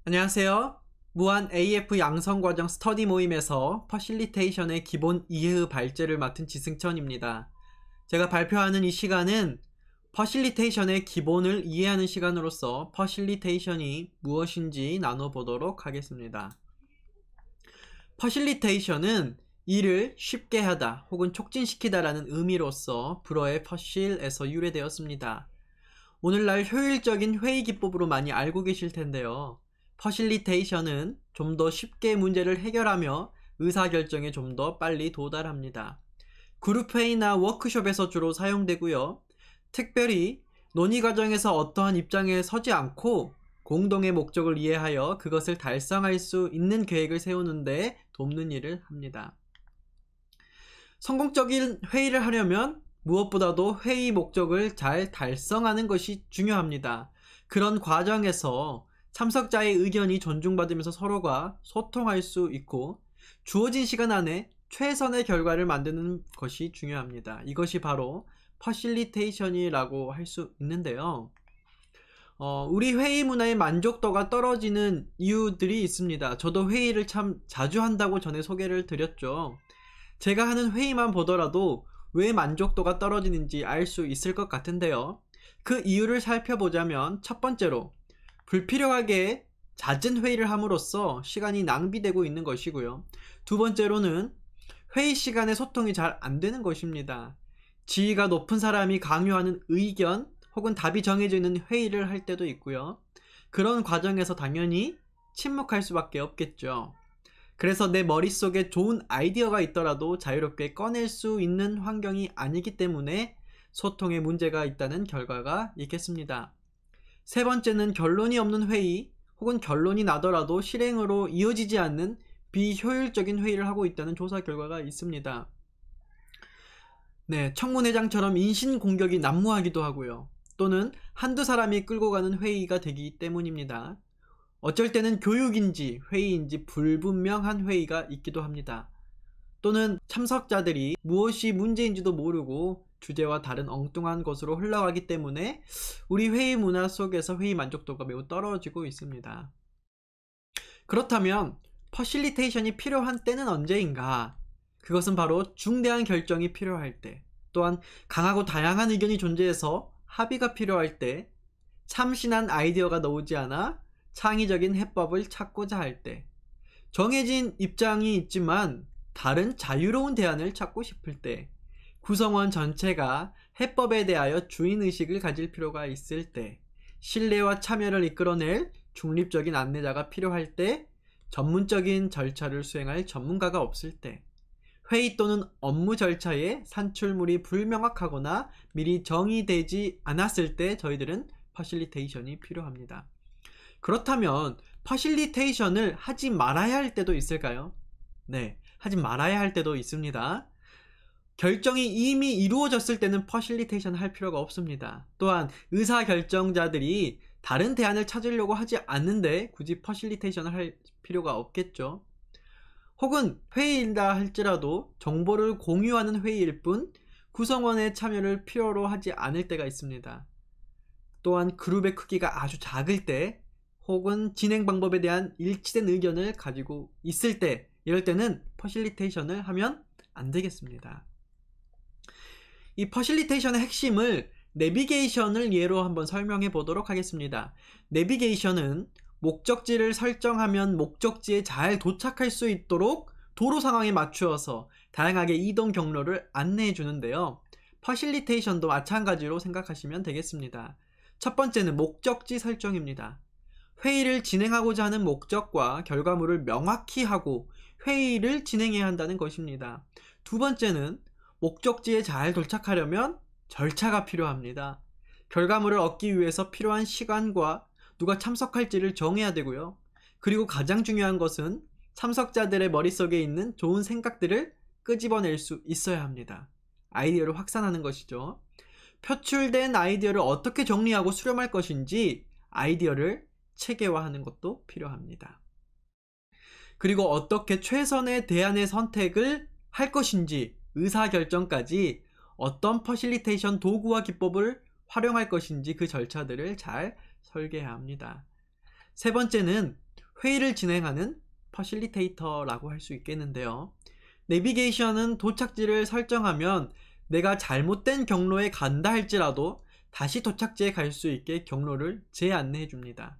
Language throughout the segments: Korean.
안녕하세요. 무한 AF 양성과정 스터디 모임에서 퍼실리테이션의 기본 이해의 발제를 맡은 지승천입니다. 제가 발표하는 이 시간은 퍼실리테이션의 기본을 이해하는 시간으로서 퍼실리테이션이 무엇인지 나눠보도록 하겠습니다. 퍼실리테이션은 일을 쉽게 하다 혹은 촉진시키다 라는 의미로서 불어의 퍼실에서 유래되었습니다. 오늘날 효율적인 회의 기법으로 많이 알고 계실 텐데요. 퍼실리테이션은 좀 더 쉽게 문제를 해결하며 의사결정에 좀 더 빨리 도달합니다. 그룹회의나 워크숍에서 주로 사용되고요. 특별히 논의 과정에서 어떠한 입장에 서지 않고 공동의 목적을 이해하여 그것을 달성할 수 있는 계획을 세우는 데 돕는 일을 합니다. 성공적인 회의를 하려면 무엇보다도 회의 목적을 잘 달성하는 것이 중요합니다. 그런 과정에서 참석자의 의견이 존중받으면서 서로가 소통할 수 있고 주어진 시간 안에 최선의 결과를 만드는 것이 중요합니다. 이것이 바로 퍼실리테이션이라고 할 수 있는데요. 우리 회의 문화의 만족도가 떨어지는 이유들이 있습니다. 저도 회의를 참 자주 한다고 전에 소개를 드렸죠. 제가 하는 회의만 보더라도 왜 만족도가 떨어지는지 알 수 있을 것 같은데요. 그 이유를 살펴보자면 첫 번째로 불필요하게 잦은 회의를 함으로써 시간이 낭비되고 있는 것이고요. 두 번째로는 회의 시간에 소통이 잘 안 되는 것입니다. 지위가 높은 사람이 강요하는 의견 혹은 답이 정해져 있는 회의를 할 때도 있고요. 그런 과정에서 당연히 침묵할 수밖에 없겠죠. 그래서 내 머릿속에 좋은 아이디어가 있더라도 자유롭게 꺼낼 수 있는 환경이 아니기 때문에 소통에 문제가 있다는 결과가 있겠습니다. 세 번째는 결론이 없는 회의 혹은 결론이 나더라도 실행으로 이어지지 않는 비효율적인 회의를 하고 있다는 조사 결과가 있습니다. 청문회장처럼 인신공격이 난무하기도 하고요. 또는 한두 사람이 끌고 가는 회의가 되기 때문입니다. 어쩔 때는 교육인지 회의인지 불분명한 회의가 있기도 합니다. 또는 참석자들이 무엇이 문제인지도 모르고 주제와 다른 엉뚱한 것으로 흘러가기 때문에 우리 회의 문화 속에서 회의 만족도가 매우 떨어지고 있습니다. 그렇다면 퍼실리테이션이 필요한 때는 언제인가? 그것은 바로 중대한 결정이 필요할 때, 또한 강하고 다양한 의견이 존재해서 합의가 필요할 때, 참신한 아이디어가 나오지 않아 창의적인 해법을 찾고자 할 때, 정해진 입장이 있지만 다른 자유로운 대안을 찾고 싶을 때, 구성원 전체가 해법에 대하여 주인의식을 가질 필요가 있을 때, 신뢰와 참여를 이끌어낼 중립적인 안내자가 필요할 때, 전문적인 절차를 수행할 전문가가 없을 때, 회의 또는 업무 절차에 산출물이 불명확하거나 미리 정의되지 않았을 때 저희들은 퍼실리테이션이 필요합니다. 그렇다면 퍼실리테이션을 하지 말아야 할 때도 있을까요? 네, 하지 말아야 할 때도 있습니다. 결정이 이미 이루어졌을 때는 퍼실리테이션 할 필요가 없습니다. 또한 의사결정자들이 다른 대안을 찾으려고 하지 않는데 굳이 퍼실리테이션을 할 필요가 없겠죠. 혹은 회의이다 할지라도 정보를 공유하는 회의일 뿐 구성원의 참여를 필요로 하지 않을 때가 있습니다. 또한 그룹의 크기가 아주 작을 때 혹은 진행 방법에 대한 일치된 의견을 가지고 있을 때, 이럴 때는 퍼실리테이션을 하면 안 되겠습니다. 이 퍼실리테이션의 핵심을 내비게이션을 예로 한번 설명해 보도록 하겠습니다. 내비게이션은 목적지를 설정하면 목적지에 잘 도착할 수 있도록 도로 상황에 맞추어서 다양하게 이동 경로를 안내해 주는데요. 퍼실리테이션도 마찬가지로 생각하시면 되겠습니다. 첫 번째는 목적지 설정입니다. 회의를 진행하고자 하는 목적과 결과물을 명확히 하고 회의를 진행해야 한다는 것입니다. 두 번째는 목적지에 잘 도착하려면 절차가 필요합니다. 결과물을 얻기 위해서 필요한 시간과 누가 참석할지를 정해야 되고요. 그리고 가장 중요한 것은 참석자들의 머릿속에 있는 좋은 생각들을 끄집어낼 수 있어야 합니다. 아이디어를 확산하는 것이죠. 표출된 아이디어를 어떻게 정리하고 수렴할 것인지 아이디어를 체계화하는 것도 필요합니다. 그리고 어떻게 최선의 대안의 선택을 할 것인지 의사결정까지 어떤 퍼실리테이션 도구와 기법을 활용할 것인지 그 절차들을 잘 설계해야 합니다. 세 번째는 회의를 진행하는 퍼실리테이터라고 할 수 있겠는데요. 내비게이션은 도착지를 설정하면 내가 잘못된 경로에 간다 할지라도 다시 도착지에 갈 수 있게 경로를 재안내해 줍니다.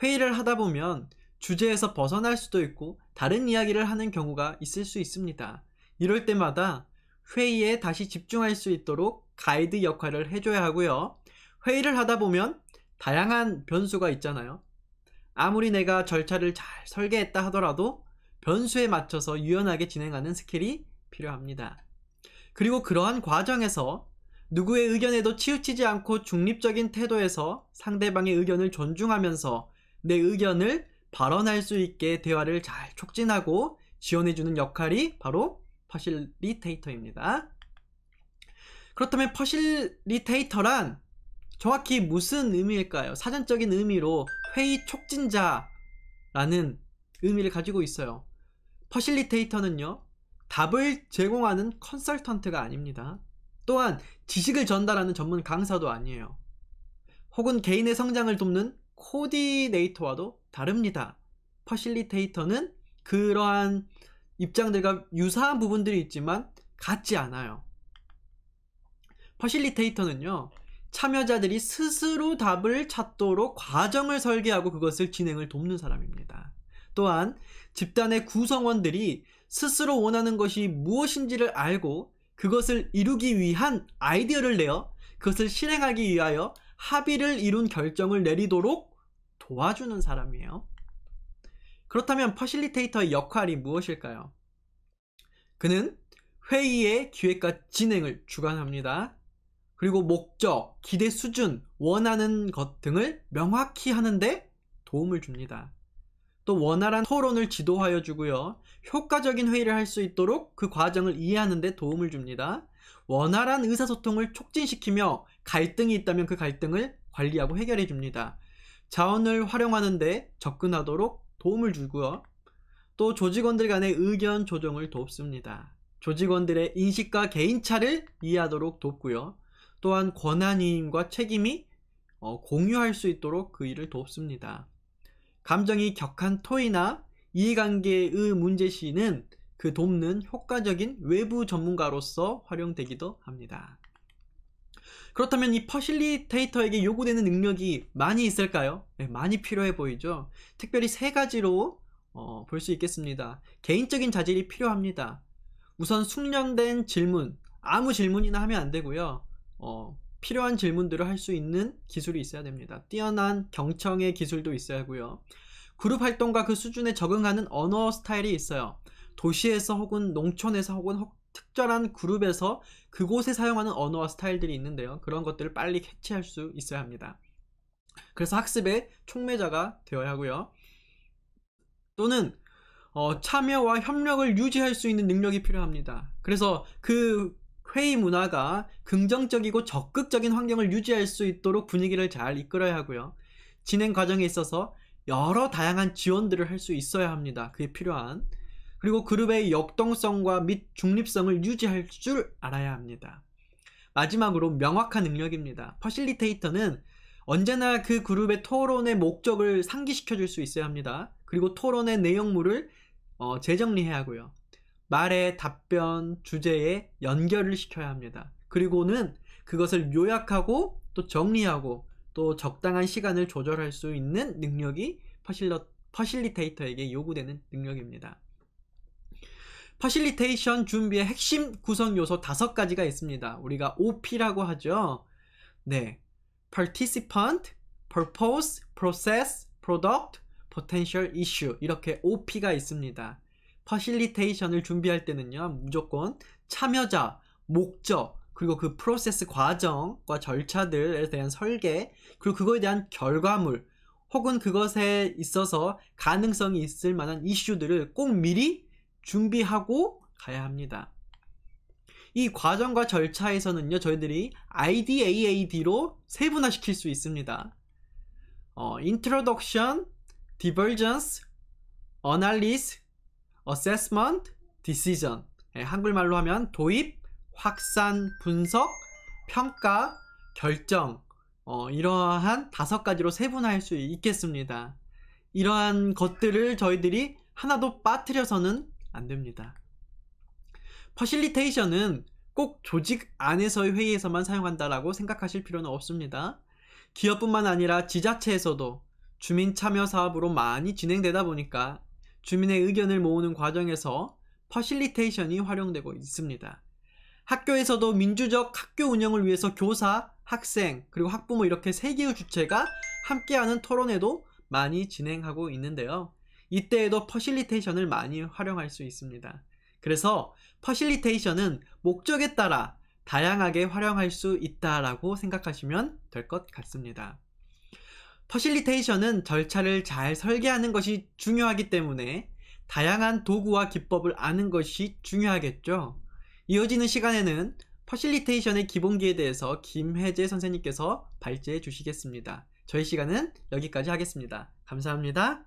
회의를 하다 보면 주제에서 벗어날 수도 있고 다른 이야기를 하는 경우가 있을 수 있습니다. 이럴 때마다 회의에 다시 집중할 수 있도록 가이드 역할을 해줘야 하고요. 회의를 하다 보면 다양한 변수가 있잖아요. 아무리 내가 절차를 잘 설계했다 하더라도 변수에 맞춰서 유연하게 진행하는 스킬이 필요합니다. 그리고 그러한 과정에서 누구의 의견에도 치우치지 않고 중립적인 태도에서 상대방의 의견을 존중하면서 내 의견을 발언할 수 있게 대화를 잘 촉진하고 지원해주는 역할이 바로 퍼실리테이터입니다. 그렇다면 퍼실리테이터란 정확히 무슨 의미일까요? 사전적인 의미로 회의 촉진자라는 의미를 가지고 있어요. 퍼실리테이터는요, 답을 제공하는 컨설턴트가 아닙니다. 또한 지식을 전달하는 전문 강사도 아니에요. 혹은 개인의 성장을 돕는 코디네이터와도 다릅니다. 퍼실리테이터는 그러한 입장들과 유사한 부분들이 있지만 같지 않아요. 퍼실리테이터는요, 참여자들이 스스로 답을 찾도록 과정을 설계하고 그것을 진행을 돕는 사람입니다. 또한 집단의 구성원들이 스스로 원하는 것이 무엇인지를 알고 그것을 이루기 위한 아이디어를 내어 그것을 실행하기 위하여 합의를 이룬 결정을 내리도록 도와주는 사람이에요. 그렇다면 퍼실리테이터의 역할이 무엇일까요? 그는 회의의 기획과 진행을 주관합니다. 그리고 목적, 기대 수준, 원하는 것 등을 명확히 하는데 도움을 줍니다. 또 원활한 토론을 지도하여 주고요. 효과적인 회의를 할 수 있도록 그 과정을 이해하는 데 도움을 줍니다. 원활한 의사소통을 촉진시키며 갈등이 있다면 그 갈등을 관리하고 해결해 줍니다. 자원을 활용하는 데 접근하도록 도움을 주고요. 또 조직원들 간의 의견 조정을 돕습니다. 조직원들의 인식과 개인차를 이해하도록 돕고요. 또한 권한이임과 책임이 공유할 수 있도록 그 일을 돕습니다. 감정이 격한 토의나 이해관계의 문제시는 그 돕는 효과적인 외부 전문가로서 활용되기도 합니다. 그렇다면 이 퍼실리테이터에게 요구되는 능력이 많이 있을까요? 네, 많이 필요해 보이죠? 특별히 세 가지로 볼 수 있겠습니다. 개인적인 자질이 필요합니다. 우선 숙련된 질문, 아무 질문이나 하면 안 되고요. 필요한 질문들을 할 수 있는 기술이 있어야 됩니다. 뛰어난 경청의 기술도 있어야 하고요. 그룹 활동과 그 수준에 적응하는 언어 스타일이 있어요. 도시에서 혹은 농촌에서 혹은 특별한 그룹에서 그곳에 사용하는 언어와 스타일들이 있는데요. 그런 것들을 빨리 캐치할 수 있어야 합니다. 그래서 학습의 촉매자가 되어야 하고요. 또는 참여와 협력을 유지할 수 있는 능력이 필요합니다. 그래서 그 회의 문화가 긍정적이고 적극적인 환경을 유지할 수 있도록 분위기를 잘 이끌어야 하고요. 진행 과정에 있어서 여러 다양한 지원들을 할 수 있어야 합니다. 그게 필요한. 그리고 그룹의 역동성과 및 중립성을 유지할 줄 알아야 합니다. 마지막으로 명확한 능력입니다. 퍼실리테이터는 언제나 그 그룹의 토론의 목적을 상기시켜 줄 수 있어야 합니다. 그리고 토론의 내용물을 재정리해야 하고요. 말의 답변, 주제에 연결을 시켜야 합니다. 그리고는 그것을 요약하고 또 정리하고 또 적당한 시간을 조절할 수 있는 능력이 퍼실리테이터에게 요구되는 능력입니다. 퍼실리테이션 준비의 핵심 구성 요소 5가지가 있습니다. 우리가 OP라고 하죠. 네, Participant, Purpose, Process, Product, Potential Issue, 이렇게 OP가 있습니다. 퍼실리테이션을 준비할 때는요, 무조건 참여자, 목적, 그리고 그 프로세스 과정과 절차들에 대한 설계, 그리고 그거에 대한 결과물, 혹은 그것에 있어서 가능성이 있을 만한 이슈들을 꼭 미리 준비하고 가야 합니다. 이 과정과 절차에서는요, 저희들이 IDAAD로 세분화시킬 수 있습니다. Introduction, Divergence, Analysis, Assessment, Decision. 한글말로 하면 도입, 확산, 분석, 평가, 결정, 이러한 5가지로 세분화할 수 있겠습니다. 이러한 것들을 저희들이 하나도 빠뜨려서는 안 됩니다. 퍼실리테이션은 꼭 조직 안에서의 회의에서만 사용한다라고 생각하실 필요는 없습니다. 기업뿐만 아니라 지자체에서도 주민 참여 사업으로 많이 진행되다 보니까 주민의 의견을 모으는 과정에서 퍼실리테이션이 활용되고 있습니다. 학교에서도 민주적 학교 운영을 위해서 교사, 학생, 그리고 학부모 이렇게 세 개의 주체가 함께하는 토론회도 많이 진행하고 있는데요. 이때에도 퍼실리테이션을 많이 활용할 수 있습니다. 그래서 퍼실리테이션은 목적에 따라 다양하게 활용할 수 있다라고 생각하시면 될 것 같습니다. 퍼실리테이션은 절차를 잘 설계하는 것이 중요하기 때문에 다양한 도구와 기법을 아는 것이 중요하겠죠. 이어지는 시간에는 퍼실리테이션의 기본기에 대해서 김혜재 선생님께서 발제해 주시겠습니다. 저희 시간은 여기까지 하겠습니다. 감사합니다.